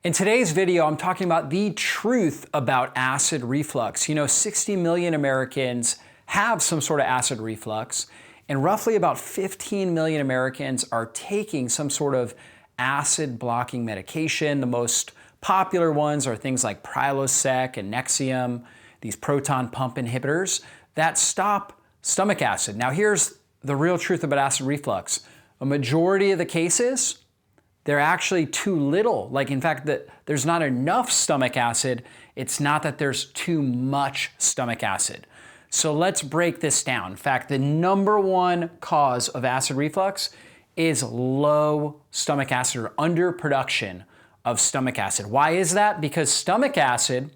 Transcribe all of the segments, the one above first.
In today's video, I'm talking about the truth about acid reflux. 60 million Americans have some sort of acid reflux, and roughly about 15 million Americans are taking some sort of acid blocking medication. The most popular ones are things like Prilosec and Nexium, these proton pump inhibitors that stop stomach acid. Now here's the real truth about acid reflux. A majority of the cases, they're actually too little. In fact, there's not enough stomach acid. It's not that there's too much stomach acid. So let's break this down. In fact, the number one cause of acid reflux is low stomach acid or underproduction of stomach acid. Why is that? Because stomach acid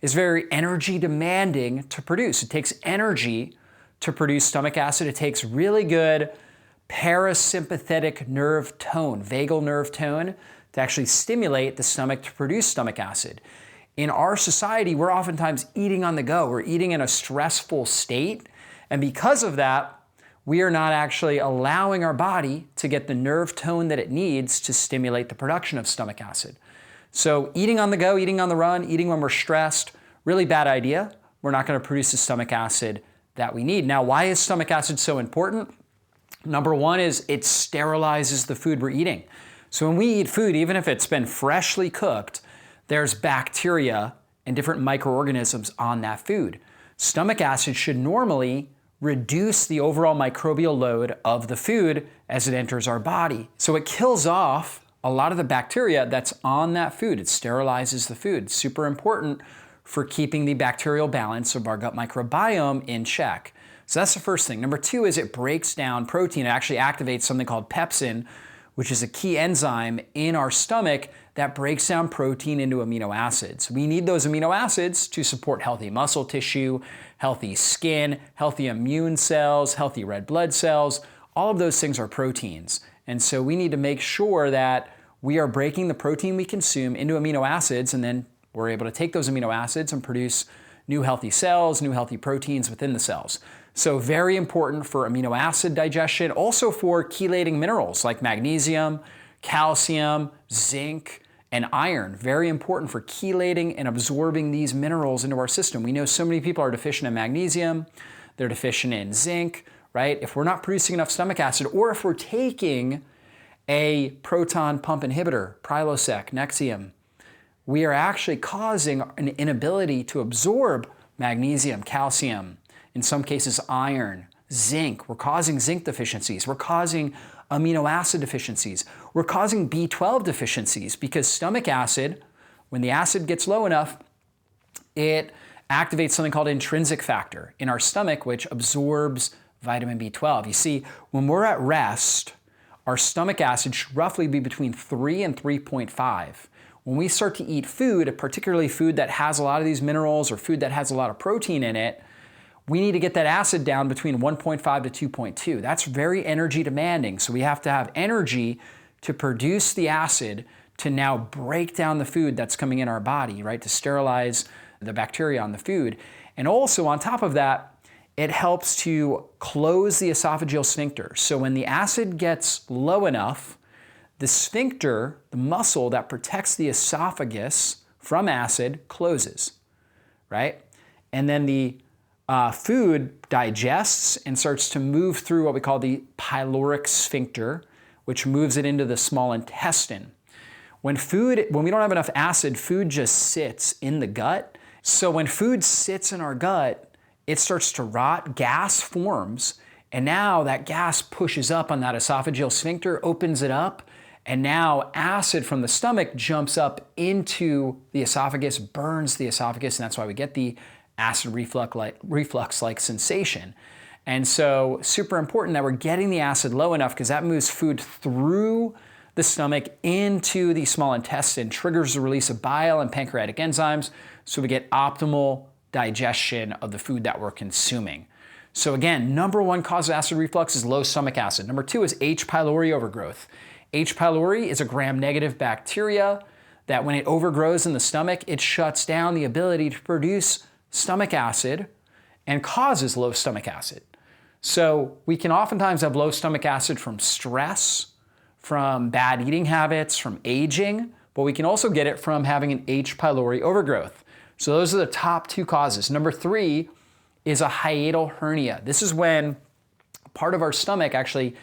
is very energy demanding to produce. It takes energy to produce stomach acid. It takes really good parasympathetic nerve tone, vagal nerve tone, to actually stimulate the stomach to produce stomach acid. In our society, we're oftentimes eating on the go. We're eating in a stressful state. And because of that, we are not actually allowing our body to get the nerve tone that it needs to stimulate the production of stomach acid. So eating on the go, eating on the run, eating when we're stressed, really bad idea. We're not going to produce the stomach acid that we need. Now, why is stomach acid so important? Number one is it sterilizes the food we're eating. So when we eat food, even if it's been freshly cooked, there's bacteria and different microorganisms on that food. Stomach acid should normally reduce the overall microbial load of the food as it enters our body. So it kills off a lot of the bacteria that's on that food. It sterilizes the food. It's super important for keeping the bacterial balance of our gut microbiome in check. So that's the first thing. Number two is it breaks down protein. It actually activates something called pepsin, which is a key enzyme in our stomach that breaks down protein into amino acids. We need those amino acids to support healthy muscle tissue, healthy skin, healthy immune cells, healthy red blood cells. All of those things are proteins. And so we need to make sure that we are breaking the protein we consume into amino acids, and then we're able to take those amino acids and produce new healthy cells, new healthy proteins within the cells. So very important for amino acid digestion, also for chelating minerals like magnesium, calcium, zinc, and iron. Very important for chelating and absorbing these minerals into our system. We know so many people are deficient in magnesium, they're deficient in zinc, right? If we're not producing enough stomach acid, or if we're taking a proton pump inhibitor, Prilosec, Nexium, we are actually causing an inability to absorb magnesium, calcium, in some cases iron, zinc. We're causing zinc deficiencies. We're causing amino acid deficiencies. We're causing B12 deficiencies because stomach acid, when the acid gets low enough, it activates something called intrinsic factor in our stomach, which absorbs vitamin B12. You see, when we're at rest, our stomach acid should roughly be between 3 and 3.5. When we start to eat food, particularly food that has a lot of these minerals or food that has a lot of protein in it, we need to get that acid down between 1.5 to 2.2. That's very energy demanding. So we have to have energy to produce the acid to now break down the food that's coming in our body, right? To sterilize the bacteria on the food. And also on top of that, it helps to close the esophageal sphincter. So when the acid gets low enough, the sphincter, the muscle that protects the esophagus from acid, closes, right? And then the food digests and starts to move through what we call the pyloric sphincter, which moves it into the small intestine. When we don't have enough acid, food just sits in the gut. So when food sits in our gut, it starts to rot, gas forms, and now that gas pushes up on that esophageal sphincter, opens it up, and now acid from the stomach jumps up into the esophagus, burns the esophagus, and that's why we get the acid reflux-like sensation. And so super important that we're getting the acid low enough because that moves food through the stomach into the small intestine, triggers the release of bile and pancreatic enzymes, so we get optimal digestion of the food that we're consuming. So again, number one cause of acid reflux is low stomach acid. Number two is H. pylori overgrowth. H. pylori is a gram-negative bacteria that when it overgrows in the stomach, it shuts down the ability to produce stomach acid and causes low stomach acid. So we can oftentimes have low stomach acid from stress, from bad eating habits, from aging, but we can also get it from having an H. pylori overgrowth. So those are the top 2 causes. Number 3 is a hiatal hernia. This is when part of our stomach actually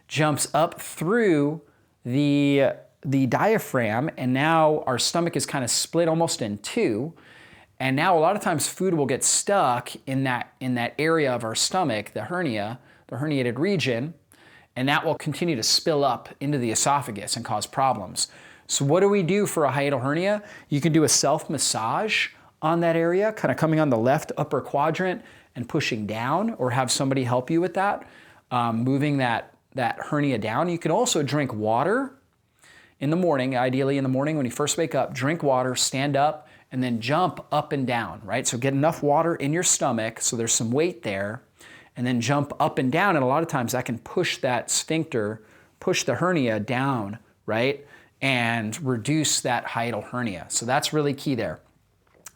jumps up through the diaphragm, and now our stomach is kind of split almost in 2. And now a lot of times food will get stuck in that area of our stomach, the hernia, the herniated region, and that will continue to spill up into the esophagus and cause problems. So what do we do for a hiatal hernia? You can do a self-massage on that area, kind of coming on the left upper quadrant and pushing down, or have somebody help you with that, moving that hernia down. You can also drink water in the morning, ideally in the morning when you first wake up, drink water, stand up, and then jump up and down, right? So get enough water in your stomach so there's some weight there, and then jump up and down. And a lot of times that can push that sphincter, push the hernia down, right? And reduce that hiatal hernia. So that's really key there.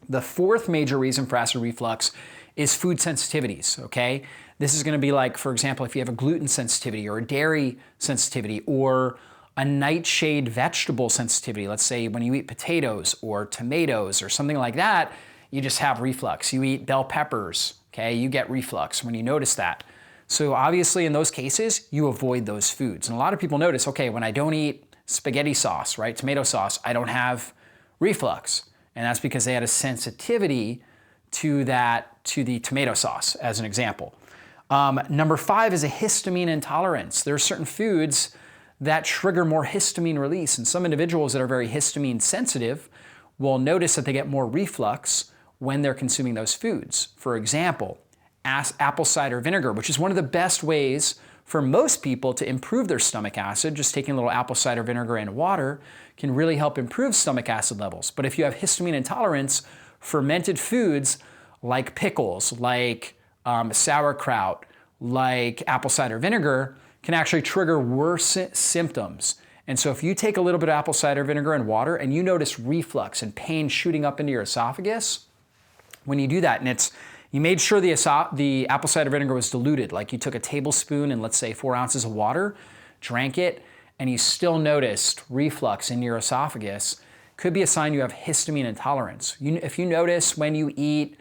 The 4th major reason for acid reflux is food sensitivities, okay? This is gonna be like, for example, if you have a gluten sensitivity or a dairy sensitivity or a nightshade vegetable sensitivity. Let's say when you eat potatoes or tomatoes or something like that, you just have reflux. You eat bell peppers, okay? You get reflux when you notice that. So obviously in those cases, you avoid those foods. And a lot of people notice, okay, when I don't eat spaghetti sauce, right, tomato sauce, I don't have reflux. And that's because they had a sensitivity to the tomato sauce, as an example. Number 5 is a histamine intolerance. There are certain foods that trigger more histamine release, and some individuals that are very histamine sensitive will notice that they get more reflux when they're consuming those foods. For example, apple cider vinegar, which is one of the best ways for most people to improve their stomach acid. Just taking a little apple cider vinegar and water can really help improve stomach acid levels. But if you have histamine intolerance, fermented foods like pickles, like sauerkraut, like apple cider vinegar can actually trigger worse symptoms. And so if you take a little bit of apple cider vinegar and water and you notice reflux and pain shooting up into your esophagus, when you do that, and you made sure the apple cider vinegar was diluted, like you took a tablespoon and let's say 4 ounces of water, drank it, and you still noticed reflux in your esophagus, could be a sign you have histamine intolerance. If you notice when you eat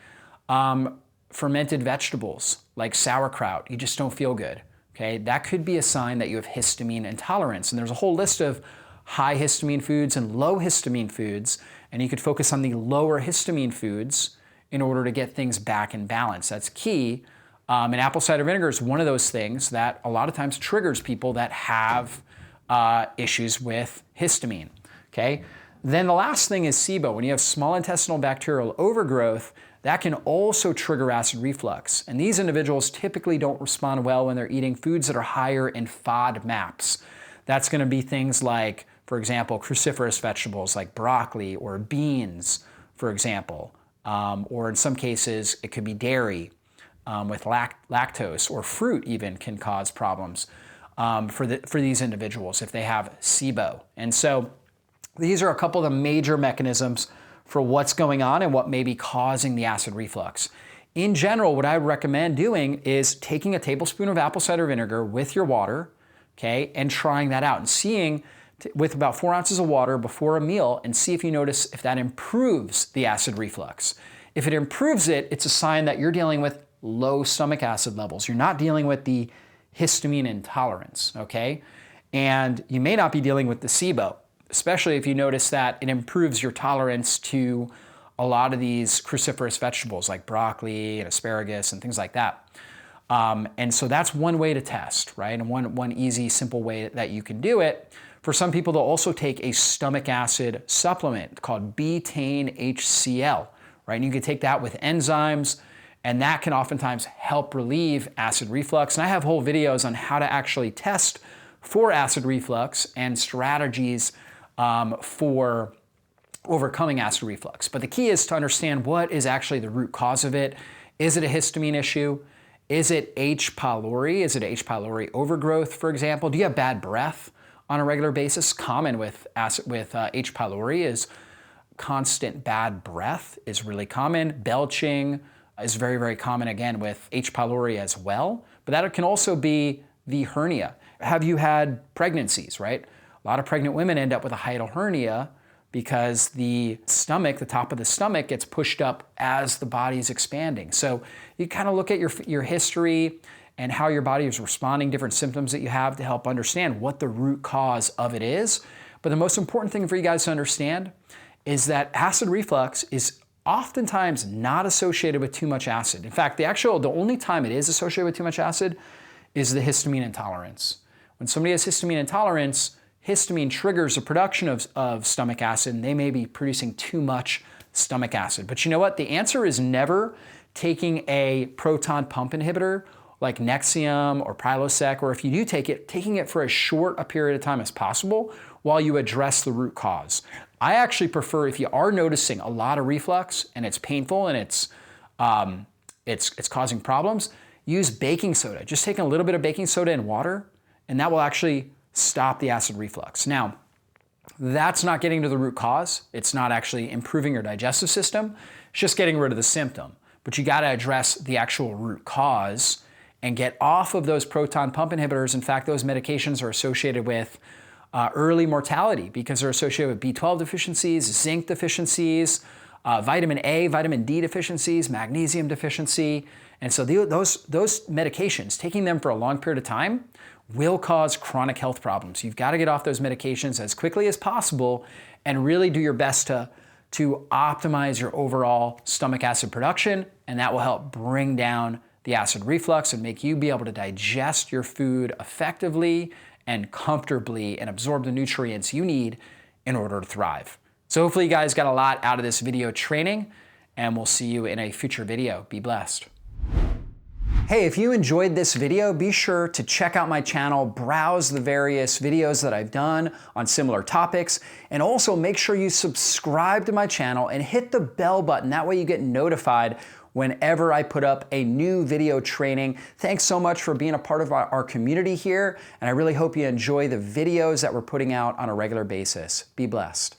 fermented vegetables like sauerkraut, you just don't feel good, okay? That could be a sign that you have histamine intolerance. And there's a whole list of high histamine foods and low histamine foods, and you could focus on the lower histamine foods in order to get things back in balance. That's key. And apple cider vinegar is one of those things that a lot of times triggers people that have issues with histamine, okay? Then the last thing is SIBO. When you have small intestinal bacterial overgrowth, that can also trigger acid reflux. And these individuals typically don't respond well when they're eating foods that are higher in FODMAPs. That's gonna be things like, for example, cruciferous vegetables like broccoli or beans, for example. Or in some cases, it could be dairy with lactose, or fruit even can cause problems for these individuals if they have SIBO. And so these are a couple of the major mechanisms for what's going on and what may be causing the acid reflux. In general, what I would recommend doing is taking a tablespoon of apple cider vinegar with your water, okay, and trying that out and seeing with about 4 ounces of water before a meal and see if you notice if that improves the acid reflux. If it improves it, it's a sign that you're dealing with low stomach acid levels. You're not dealing with the histamine intolerance, okay? And you may not be dealing with the SIBO, especially if you notice that it improves your tolerance to a lot of these cruciferous vegetables like broccoli and asparagus and things like that. And so that's one way to test, right? And one easy, simple way that you can do it. For some people, they'll also take a stomach acid supplement called betaine HCl, right? And you can take that with enzymes, and that can oftentimes help relieve acid reflux. And I have whole videos on how to actually test for acid reflux and strategies for overcoming acid reflux. But the key is to understand what is actually the root cause of it. Is it a histamine issue? Is it H. pylori? Is it H. pylori overgrowth, for example? Do you have bad breath on a regular basis? Common with H. pylori is constant bad breath is really common. Belching is very, very common again with H. pylori as well. But that can also be the hernia. Have you had pregnancies, right? A lot of pregnant women end up with a hiatal hernia because the stomach, the top of the stomach, gets pushed up as the body is expanding. So you kind of look at your history and how your body is responding, different symptoms that you have to help understand what the root cause of it is. But the most important thing for you guys to understand is that acid reflux is oftentimes not associated with too much acid. In fact, the only time it is associated with too much acid is the histamine intolerance. When somebody has histamine intolerance, histamine triggers the production of stomach acid, and they may be producing too much stomach acid. But you know what? The answer is never taking a proton pump inhibitor like Nexium or Prilosec, or if you do take it, taking it for as short a period of time as possible while you address the root cause. I actually prefer, if you are noticing a lot of reflux and it's painful and it's causing problems, use baking soda. Just take a little bit of baking soda and water, and that will actually stop the acid reflux. Now, that's not getting to the root cause. It's not actually improving your digestive system. It's just getting rid of the symptom. But you gotta address the actual root cause and get off of those proton pump inhibitors. In fact, those medications are associated with early mortality because they're associated with B12 deficiencies, zinc deficiencies, vitamin A, vitamin D deficiencies, magnesium deficiency. And so those medications, taking them for a long period of time, will cause chronic health problems. You've got to get off those medications as quickly as possible and really do your best to optimize your overall stomach acid production, and that will help bring down the acid reflux and make you be able to digest your food effectively and comfortably and absorb the nutrients you need in order to thrive. So hopefully you guys got a lot out of this video training, and we'll see you in a future video. Be blessed. Hey, if you enjoyed this video, be sure to check out my channel, browse the various videos that I've done on similar topics, and also make sure you subscribe to my channel and hit the bell button. That way you get notified whenever I put up a new video training. Thanks so much for being a part of our community here, and I really hope you enjoy the videos that we're putting out on a regular basis. Be blessed.